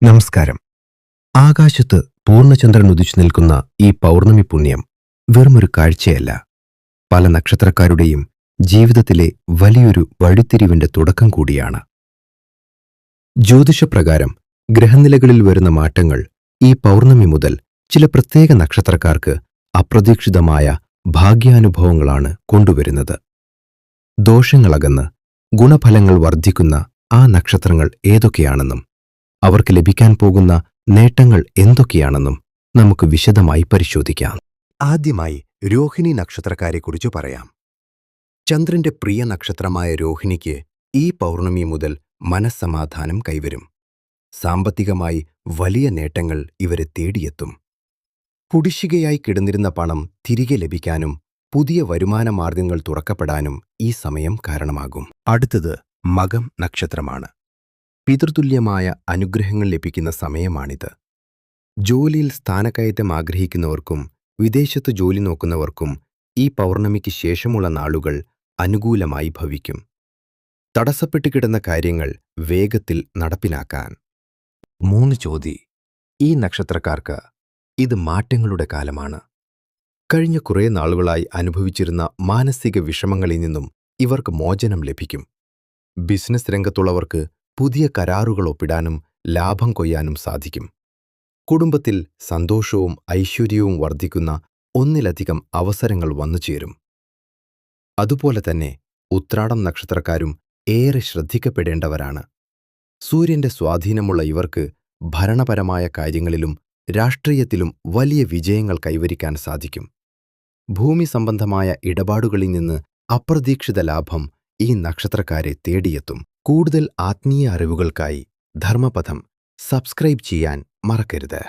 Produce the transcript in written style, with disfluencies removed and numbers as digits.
നമസ്കാരം. ആകാശത്ത് പൂർണ്ണചന്ദ്രൻ ഉദിച്ചു നിൽക്കുന്ന ഈ പൗർണമി പുണ്യം വെറുമൊരു കാഴ്ചയല്ല, പല നക്ഷത്രക്കാരുടെയും ജീവിതത്തിലെ വലിയൊരു വഴിത്തിരിവിന്റെ തുടക്കം കൂടിയാണ്. ജ്യോതിഷപ്രകാരം ഗ്രഹനിലകളിൽ വരുന്ന മാറ്റങ്ങൾ ഈ പൗർണമി മുതൽ ചില പ്രത്യേക നക്ഷത്രക്കാർക്ക് അപ്രതീക്ഷിതമായ ഭാഗ്യാനുഭവങ്ങളാണ് കൊണ്ടുവരുന്നത്. ദോഷങ്ങളകന്ന് ഗുണഫലങ്ങൾ വർദ്ധിക്കുന്ന ആ നക്ഷത്രങ്ങൾ ഏതൊക്കെയാണെന്നും അവർക്ക് ലഭിക്കാൻ പോകുന്ന നേട്ടങ്ങൾ എന്തൊക്കെയാണെന്നും നമുക്ക് വിശദമായി പരിശോധിക്കാം. ആദ്യമായി രോഹിണി നക്ഷത്രക്കാരെക്കുറിച്ച് പറയാം. ചന്ദ്രന്റെ പ്രിയ നക്ഷത്രമായ രോഹിണിക്ക് ഈ പൗർണമി മുതൽ മനസ്സമാധാനം കൈവരും. സാമ്പത്തികമായി വലിയ നേട്ടങ്ങൾ ഇവരെ തേടിയെത്തും. കുടിശ്ശികയായി കിടന്നിരുന്ന പണം തിരികെ ലഭിക്കാനും പുതിയ വരുമാന മാർഗങ്ങൾ തുറക്കപ്പെടാനും ഈ സമയം കാരണമാകും. അടുത്തത് മകം നക്ഷത്രമാണ്. പിതൃതുല്യമായ അനുഗ്രഹങ്ങൾ ലഭിക്കുന്ന സമയമാണിത്. ജോലിയിൽ സ്ഥാനക്കയറ്റം ആഗ്രഹിക്കുന്നവർക്കും വിദേശത്ത് ജോലി നോക്കുന്നവർക്കും ഈ പൗർണമിക്ക് ശേഷമുള്ള നാളുകൾ അനുകൂലമായി ഭവിക്കും. തടസ്സപ്പെട്ടു കിടന്ന കാര്യങ്ങൾ വേഗത്തിൽ നടപ്പിലാക്കാൻ. 3 ചോതി. ഈ നക്ഷത്രക്കാർക്ക് ഇത് മാറ്റങ്ങളുടെ കാലമാണ്. കഴിഞ്ഞ കുറേ നാളുകളായി അനുഭവിച്ചിരുന്ന മാനസിക വിഷമങ്ങളിൽ നിന്നും ഇവർക്ക് മോചനം ലഭിക്കും. ബിസിനസ് രംഗത്തുള്ളവർക്ക് പുതിയ കരാറുകൾ ഒപ്പിടാനും ലാഭം കൊയ്യാനും സാധിക്കും. കുടുംബത്തിൽ സന്തോഷവും ഐശ്വര്യവും വർദ്ധിക്കുന്ന ഒന്നിലധികം അവസരങ്ങൾ വന്നുചേരും. അതുപോലെ തന്നെ ഉത്രാടം നക്ഷത്രക്കാരും ഏറെ ശ്രദ്ധിക്കപ്പെടേണ്ടവരാണ്. സൂര്യന്റെ സ്വാധീനമുള്ള ഇവർക്ക് ഭരണപരമായ കാര്യങ്ങളിലും രാഷ്ട്രീയത്തിലും വലിയ വിജയങ്ങൾ കൈവരിക്കാൻ സാധിക്കും. ഭൂമി സംബന്ധമായ ഇടപാടുകളിൽ നിന്ന് അപ്രതീക്ഷിത ലാഭം ഈ നക്ഷത്രക്കാരെ തേടിയെത്തും. കൂടുതൽ ആത്മീയ അറിവുകൾക്കായി ധർമ്മപഥം സബ്സ്ക്രൈബ് ചെയ്യാൻ മറക്കരുത്.